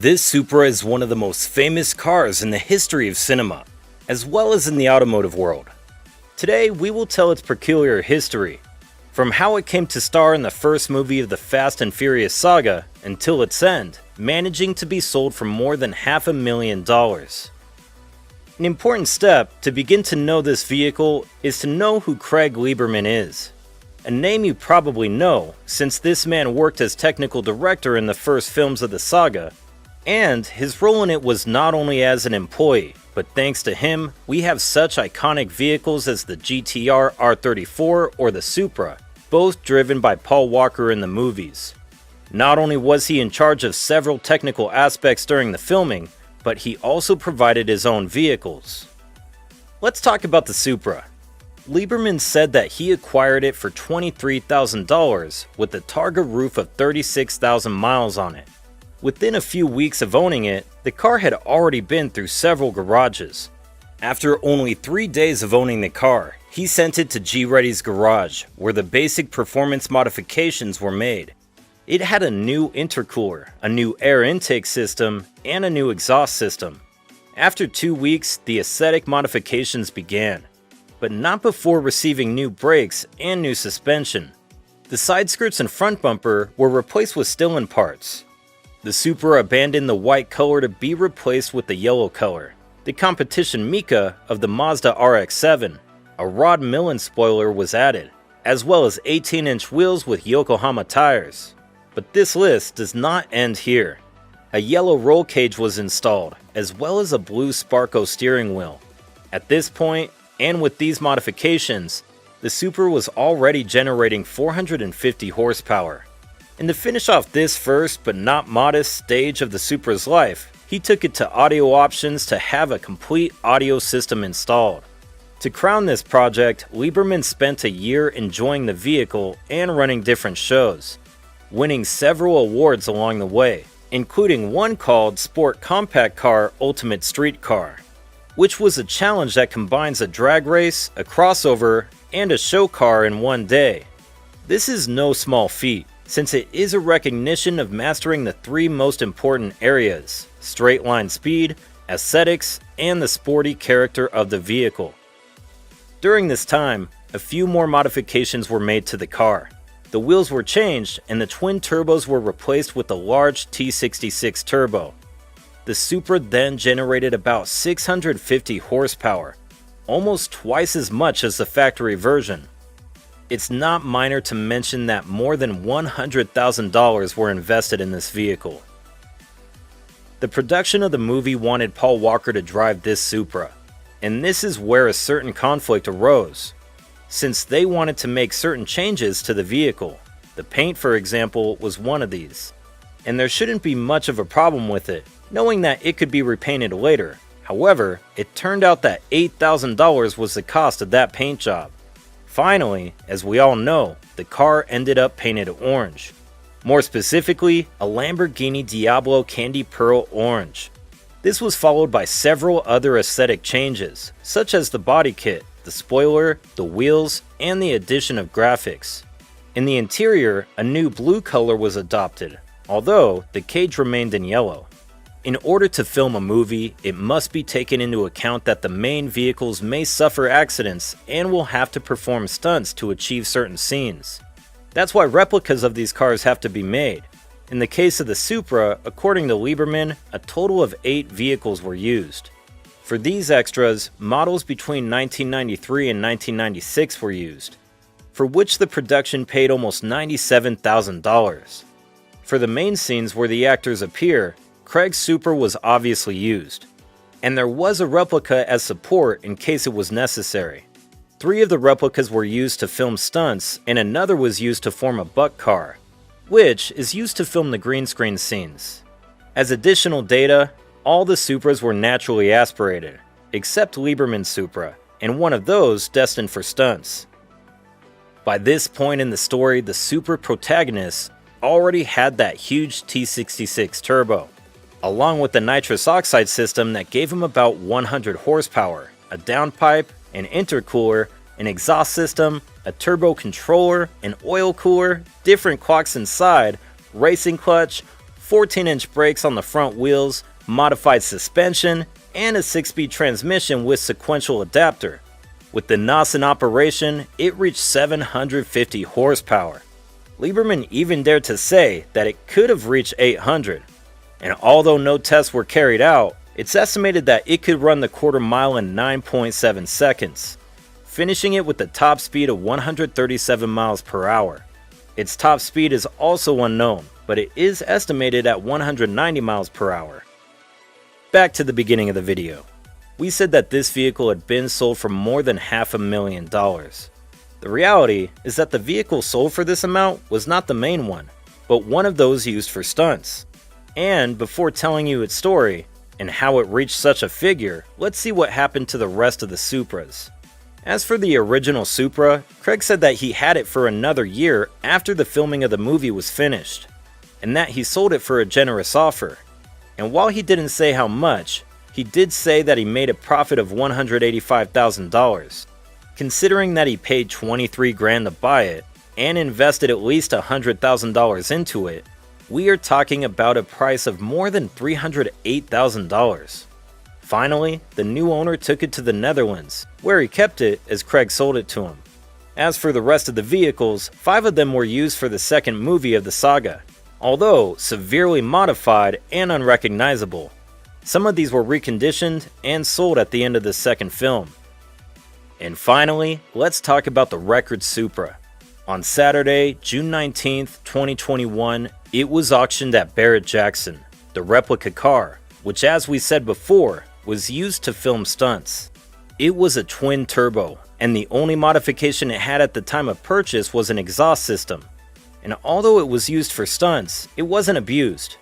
This Supra is one of the most famous cars in the history of cinema, as well as in the automotive world. Today, we will tell its peculiar history, from how it came to star in the first movie of the Fast and Furious saga until its end, managing to be sold for more than $500,000. An important step to begin to know this vehicle is to know who Craig Lieberman is. A name you probably know, since this man worked as technical director in the first films of the saga, and his role in it was not only as an employee, but thanks to him, we have such iconic vehicles as the GTR R34 or the Supra, both driven by Paul Walker in the movies. Not only was he in charge of several technical aspects during the filming, but he also provided his own vehicles. Let's talk about the Supra. Lieberman said that he acquired it for $23,000 with a Targa roof of 36,000 miles on it. Within a few weeks of owning it, the car had already been through several garages. After only 3 days of owning the car, he sent it to G-Ready's garage, where the basic performance modifications were made. It had a new intercooler, a new air intake system, and a new exhaust system. After 2 weeks, the aesthetic modifications began, but not before receiving new brakes and new suspension. The side skirts and front bumper were replaced with Stillen parts. The Supra abandoned the white color to be replaced with the yellow color. The competition Mica of the Mazda RX-7. A Rod Millen spoiler was added, as well as 18-inch wheels with Yokohama tires. But this list does not end here. A yellow roll cage was installed, as well as a blue Sparco steering wheel. At this point, and with these modifications, the Supra was already generating 450 horsepower. And to finish off this first but not modest stage of the Supra's life, he took it to audio options to have a complete audio system installed. To crown this project, Lieberman spent a year enjoying the vehicle and running different shows, winning several awards along the way, including one called Sport Compact Car Ultimate Street Car, which was a challenge that combines a drag race, a crossover, and a show car in one day. This is no small feat, since it is a recognition of mastering the three most important areas: straight line speed, aesthetics, and the sporty character of the vehicle. During this time, a few more modifications were made to the car. The wheels were changed and the twin turbos were replaced with a large T66 turbo. The Supra then generated about 650 horsepower, almost twice as much as the factory version. It's not minor to mention that more than $100,000 were invested in this vehicle. The production of the movie wanted Paul Walker to drive this Supra, and this is where a certain conflict arose, since they wanted to make certain changes to the vehicle. The paint, for example, was one of these, and there shouldn't be much of a problem with it, knowing that it could be repainted later. However, it turned out that $8,000 was the cost of that paint job. Finally, as we all know, the car ended up painted orange. More specifically, a Lamborghini Diablo Candy Pearl Orange. This was followed by several other aesthetic changes, such as the body kit, the spoiler, the wheels, and the addition of graphics. In the interior, a new blue color was adopted, although the cage remained in yellow. In order to film a movie, it must be taken into account that the main vehicles may suffer accidents and will have to perform stunts to achieve certain scenes. That's why replicas of these cars have to be made. In the case of the Supra, according to Lieberman, a total of 8 vehicles were used. For these extras, models between 1993 and 1996 were used, for which the production paid almost $97,000. For the main scenes where the actors appear, Craig's Supra was obviously used, and there was a replica as support in case it was necessary. 3 of the replicas were used to film stunts, and another was used to form a buck car, which is used to film the green screen scenes. As additional data, all the Supras were naturally aspirated, except Lieberman's Supra, and one of those destined for stunts. By this point in the story, the Supra protagonist already had that huge T66 turbo, along with the nitrous oxide system that gave him about 100 horsepower, a downpipe, an intercooler, an exhaust system, a turbo controller, an oil cooler, different clocks inside, racing clutch, 14-inch brakes on the front wheels, modified suspension, and a 6-speed transmission with sequential adapter. With the NOS in operation, it reached 750 horsepower. Lieberman even dared to say that it could have reached 800. And although no tests were carried out, it's estimated that it could run the quarter mile in 9.7 seconds, finishing it with a top speed of 137 miles per hour. Its top speed is also unknown, but it is estimated at 190 miles per hour. Back to the beginning of the video. We said that this vehicle had been sold for more than $500,000. The reality is that the vehicle sold for this amount was not the main one, but one of those used for stunts. And before telling you its story, and how it reached such a figure, let's see what happened to the rest of the Supras. As for the original Supra, Craig said that he had it for another year after the filming of the movie was finished, and that he sold it for a generous offer. And while he didn't say how much, he did say that he made a profit of $185,000. Considering that he paid $23,000 to buy it, and invested at least $100,000 into it, we are talking about a price of more than $308,000. Finally, the new owner took it to the Netherlands, where he kept it as Craig sold it to him. As for the rest of the vehicles, 5 of them were used for the second movie of the saga, although severely modified and unrecognizable. Some of these were reconditioned and sold at the end of the second film. And finally, let's talk about the record Supra. On Saturday, June 19th, 2021, it was auctioned at Barrett-Jackson, the replica car, which, as we said before, was used to film stunts. It was a twin turbo, and the only modification it had at the time of purchase was an exhaust system. And although it was used for stunts, it wasn't abused.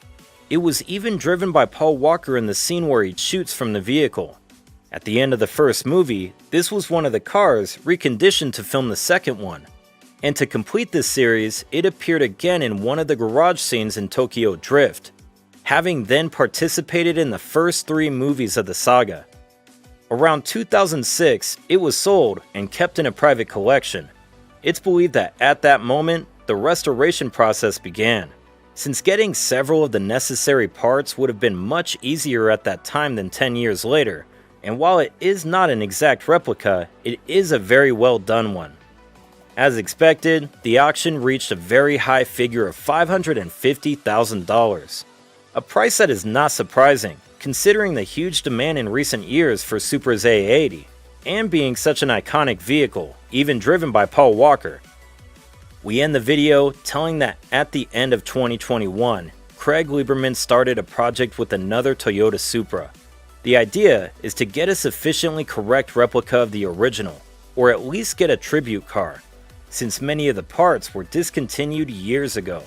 It was even driven by Paul Walker in the scene where he shoots from the vehicle. At the end of the first movie, this was one of the cars reconditioned to film the second one. And to complete this series, it appeared again in one of the garage scenes in Tokyo Drift, having then participated in the first 3 movies of the saga. Around 2006, it was sold and kept in a private collection. It's believed that at that moment, the restoration process began, since getting several of the necessary parts would have been much easier at that time than 10 years later, and while it is not an exact replica, it is a very well done one. As expected, the auction reached a very high figure of $550,000. A price that is not surprising, considering the huge demand in recent years for Supra's A80, and being such an iconic vehicle, even driven by Paul Walker. We end the video telling that at the end of 2021, Craig Lieberman started a project with another Toyota Supra. The idea is to get a sufficiently correct replica of the original, or at least get a tribute car, since many of the parts were discontinued years ago.